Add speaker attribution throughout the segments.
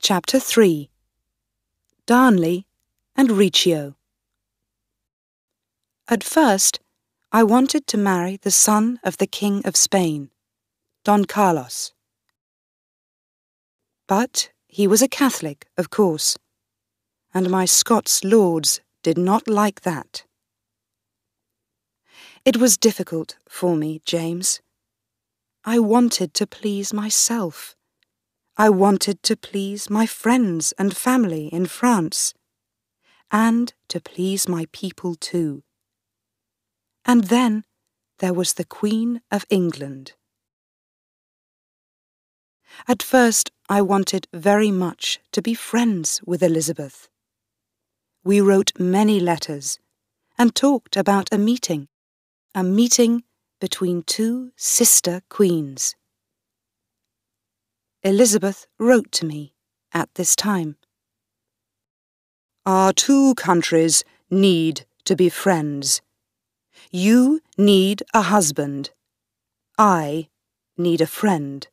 Speaker 1: Chapter 3. Darnley and Riccio. At first, I wanted to marry the son of the King of Spain, Don Carlos. But he was a Catholic, of course, and my Scots lords did not like that. It was difficult for me, James. I wanted to please myself. I wanted to please my friends and family in France, and to please my people too. And then there was the Queen of England. At first I wanted very much to be friends with Elizabeth. We wrote many letters and talked about a meeting between two sister queens. Elizabeth wrote to me at this time. Our two countries need to be friends. You need a husband. I need a friend.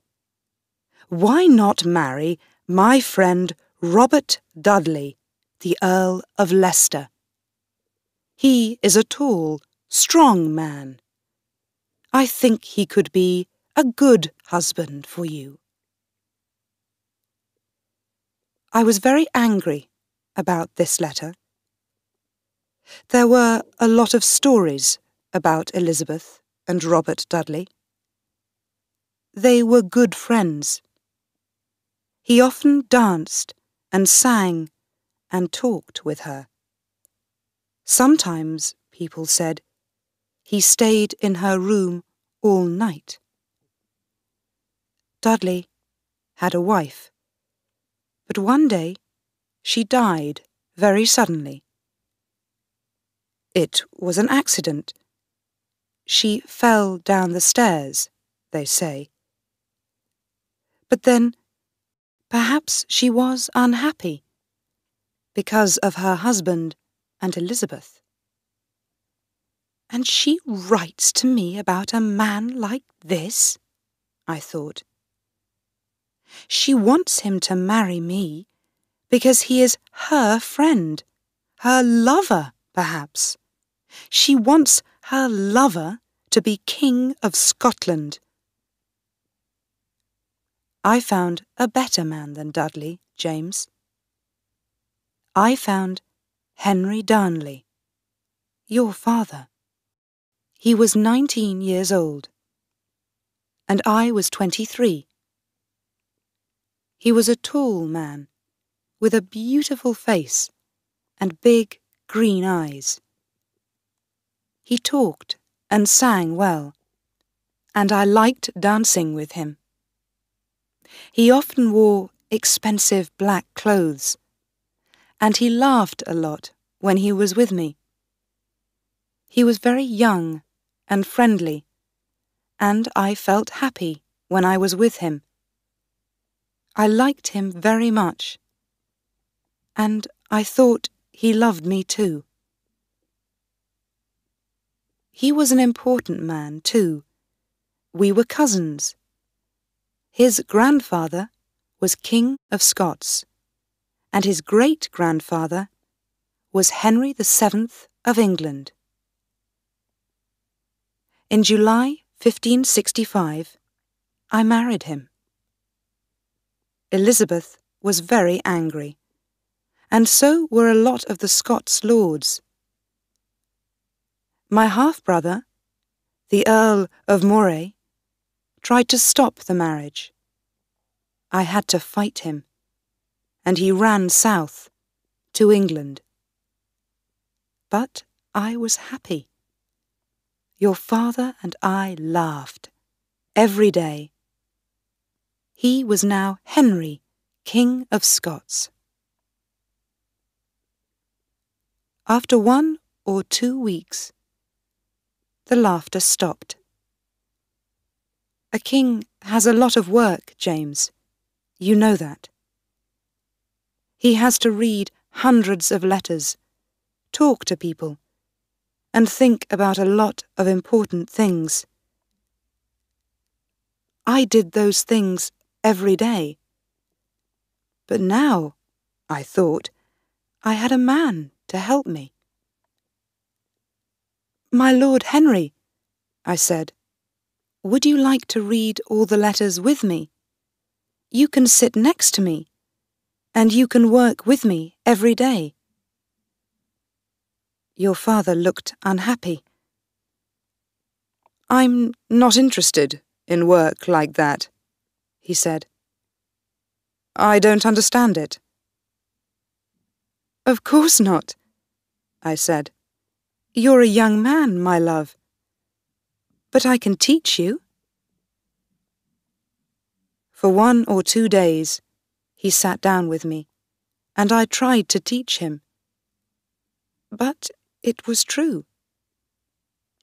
Speaker 1: Why not marry my friend Robert Dudley, the Earl of Leicester? He is a tall, strong man. I think he could be a good husband for you. I was very angry about this letter. There were a lot of stories about Elizabeth and Robert Dudley. They were good friends. He often danced and sang and talked with her. Sometimes, people said, he stayed in her room all night. Dudley had a wife, but one day she died very suddenly. It was an accident. She fell down the stairs, they say. But then, perhaps she was unhappy because of her husband and Elizabeth. And she writes to me about a man like this, I thought. She wants him to marry me because he is her friend, her lover, perhaps. She wants her lover to be King of Scotland. I found a better man than Dudley, James. I found Henry Darnley, your father. He was 19 years old, and I was 23. He was a tall man, with a beautiful face and big green eyes. He talked and sang well, and I liked dancing with him. He often wore expensive black clothes, and he laughed a lot when he was with me. He was very young and friendly, and I felt happy when I was with him. I liked him very much, and I thought he loved me too. He was an important man too. We were cousins. His grandfather was King of Scots, and his great-grandfather was Henry VII of England. In July 1565, I married him. Elizabeth was very angry, and so were a lot of the Scots lords. My half-brother, the Earl of Moray, tried to stop the marriage. I had to fight him, and he ran south to England. But I was happy. Your father and I laughed every day. He was now Henry, King of Scots. After 1 or 2 weeks, the laughter stopped. A king has a lot of work, James. You know that. He has to read hundreds of letters, talk to people, and think about a lot of important things. I did those things every day. But now, I thought, I had a man to help me. "My Lord Henry," I said, "would you like to read all the letters with me? You can sit next to me, and you can work with me every day." Your father looked unhappy. "I'm not interested in work like that," he said. "I don't understand it." "Of course not," I said. "You're a young man, my love. But I can teach you." For 1 or 2 days, he sat down with me, and I tried to teach him. But it was true.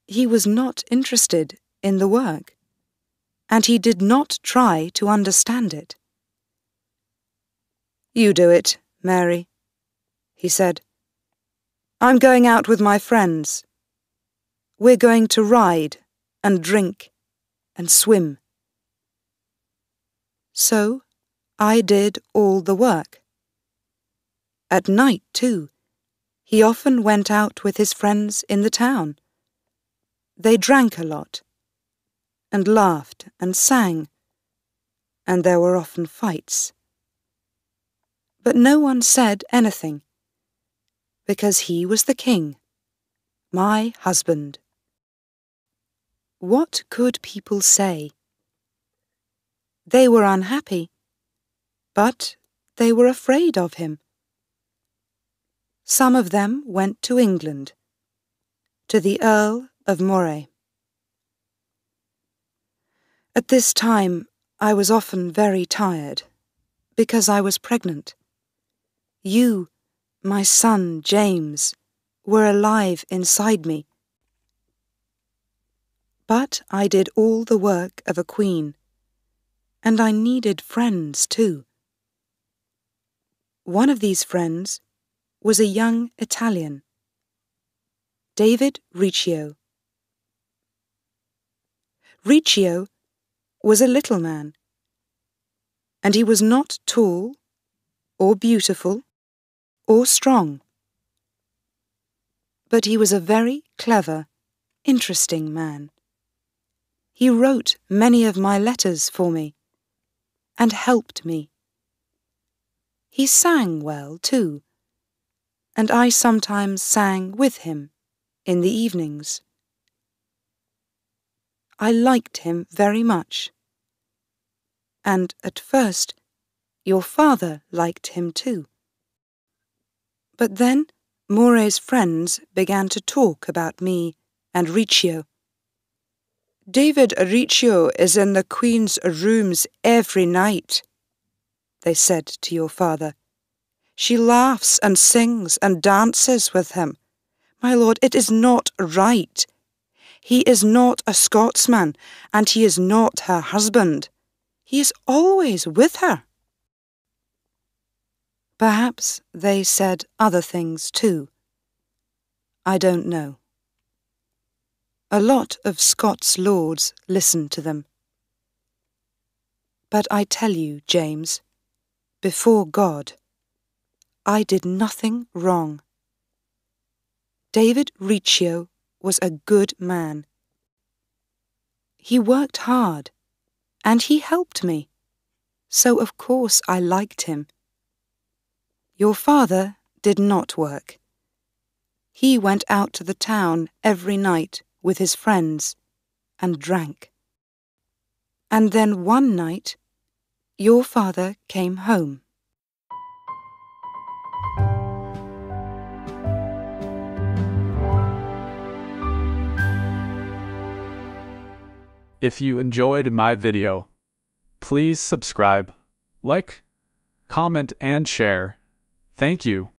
Speaker 1: He was not interested in the work, and he did not try to understand it. "You do it, Mary," he said. "I'm going out with my friends. We're going to ride and drink and swim." So I did all the work. At night, too, he often went out with his friends in the town. They drank a lot, and laughed and sang, and there were often fights. But no one said anything, because he was the king, my husband. What could people say? They were unhappy, but they were afraid of him. Some of them went to England, to the Earl of Moray. At this time, I was often very tired, because I was pregnant. You, my son James, were alive inside me. But I did all the work of a queen, and I needed friends too. One of these friends was a young Italian, David Riccio. Riccio was a little man, and he was not tall or beautiful or strong. But he was a very clever, interesting man. He wrote many of my letters for me and helped me. He sang well, too, and I sometimes sang with him in the evenings. I liked him very much, and at first your father liked him too. But then Moray's friends began to talk about me and Riccio. "David Riccio is in the Queen's rooms every night," they said to your father. "She laughs and sings and dances with him. My lord, it is not right. He is not a Scotsman, and he is not her husband. He is always with her." Perhaps they said other things too. I don't know. A lot of Scots lords listened to them. But I tell you, James, before God, I did nothing wrong. David Riccio was a good man. He worked hard, and he helped me, so of course I liked him. Your father did not work. He went out to the town every night with his friends and drank. And then one night, your father came home.
Speaker 2: If you enjoyed my video, please subscribe, like, comment, and share. Thank you.